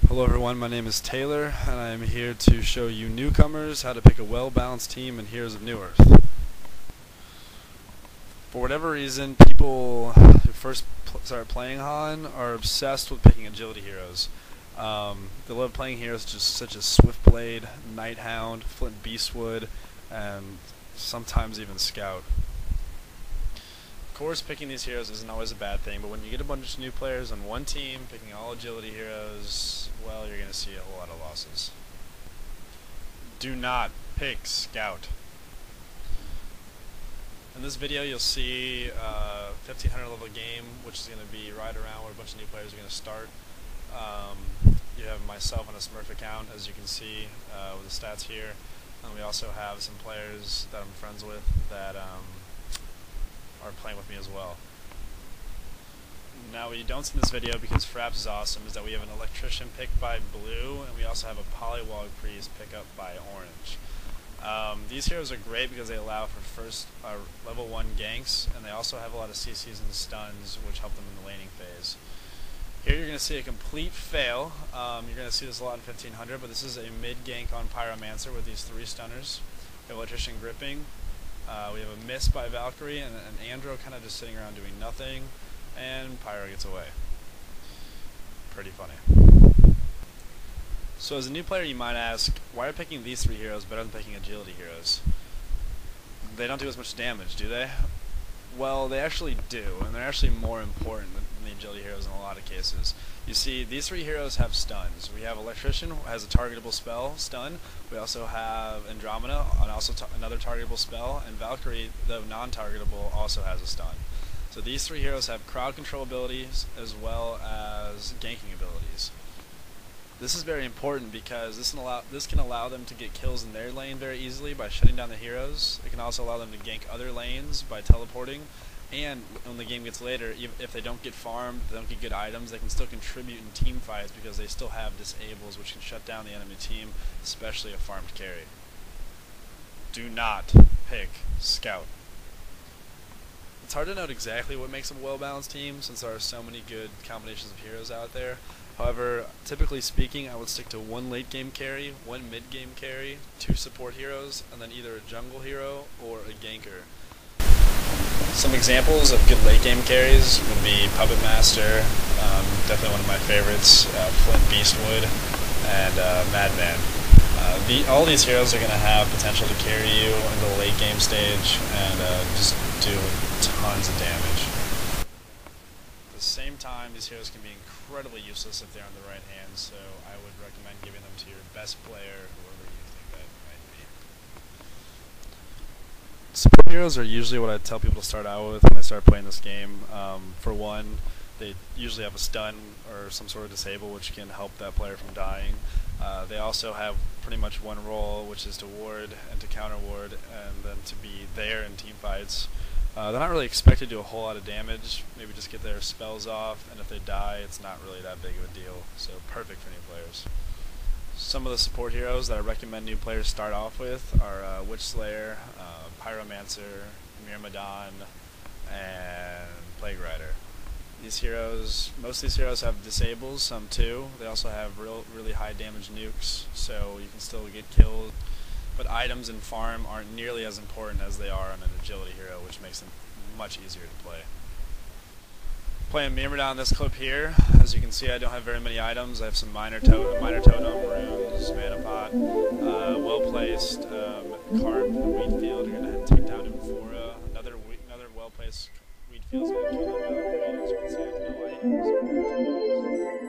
Hello everyone, my name is Taylor, and I am here to show you newcomers how to pick a well-balanced team in Heroes of Newerth. For whatever reason, people who first start playing Han are obsessed with picking agility heroes. They love playing heroes such as Swiftblade, Nighthound, Flint Beastwood, and sometimes even Scout. Of course, picking these heroes isn't always a bad thing, but when you get a bunch of new players on one team picking all agility heroes, well, you're going to see a whole lot of losses. Do not pick Scout. In this video, you'll see a 1500 level game, which is going to be right around where a bunch of new players are going to start. You have myself on a Smurf account, as you can see with the stats here, and we also have some players that I'm friends with that are playing with me as well. Now, what you don't see in this video, because Fraps is awesome, is that we have an Electrician picked by Blue, and we also have a Polywog Priest pick up by Orange. These heroes are great because they allow for level 1 ganks, and they also have a lot of CCs and stuns, which help them in the laning phase. Here you're going to see a complete fail. You're going to see this a lot in 1500, but this is a mid-gank on Pyromancer with these 3 stunners. We have Electrician gripping. We have a miss by Valkyrie, and an Andro kind of just sitting around doing nothing, and Pyro gets away. Pretty funny. So as a new player, you might ask, why are picking these 3 heroes better than picking agility heroes? They don't do as much damage, do they? Well, they actually do, and they're actually more important than the agility heroes in a lot of cases. You see, these 3 heroes have stuns. We have Electrician, who has a targetable spell, stun. We also have Andromeda, and also another targetable spell, and Valkyrie, though non-targetable, also has a stun. So these 3 heroes have crowd control abilities as well as ganking abilities. This is very important because this can allow them to get kills in their lane very easily by shutting down the heroes. It can also allow them to gank other lanes by teleporting, and when the game gets later, if they don't get farmed, they don't get good items, they can still contribute in team fights because they still have disables which can shut down the enemy team, especially a farmed carry. Do not pick Scout. It's hard to note exactly what makes a well-balanced team since there are so many good combinations of heroes out there. However, typically speaking, I would stick to 1 late game carry, 1 mid game carry, 2 support heroes, and then either a jungle hero or a ganker. Some examples of good late game carries would be Puppet Master, definitely one of my favorites, Flint Beastwood, and Madman. All these heroes are going to have potential to carry you in the late game stage and just do tons of damage. At the same time, these heroes can be incredibly useless if they're in the right hands, so I would recommend giving them to your best player, whoever you think that might be. Support heroes are usually what I tell people to start out with when they start playing this game. For one, they usually have a stun or some sort of disable which can help that player from dying. They also have pretty much one role, which is to ward and to counter ward, and then to be there in team fights. They're not really expected to do a whole lot of damage, maybe just get their spells off, and if they die, it's not really that big of a deal, so perfect for new players. Some of the support heroes that I recommend new players start off with are Witch Slayer, Pyromancer, Myrmidon, and Plague Rider. These heroes, most of these heroes have disables, some too. They also have really high damage nukes, so you can still get killed. But items and farm aren't nearly as important as they are on an agility hero, which makes them much easier to play. Playing Myrmidon in this clip here, as you can see, I don't have very many items. I have some minor totem, runes, mana pot, well-placed carp, wheat field. You're going to take down Amphora. Another well-placed wheat field is going to kill that Valkyrie. As you can see, I have no items.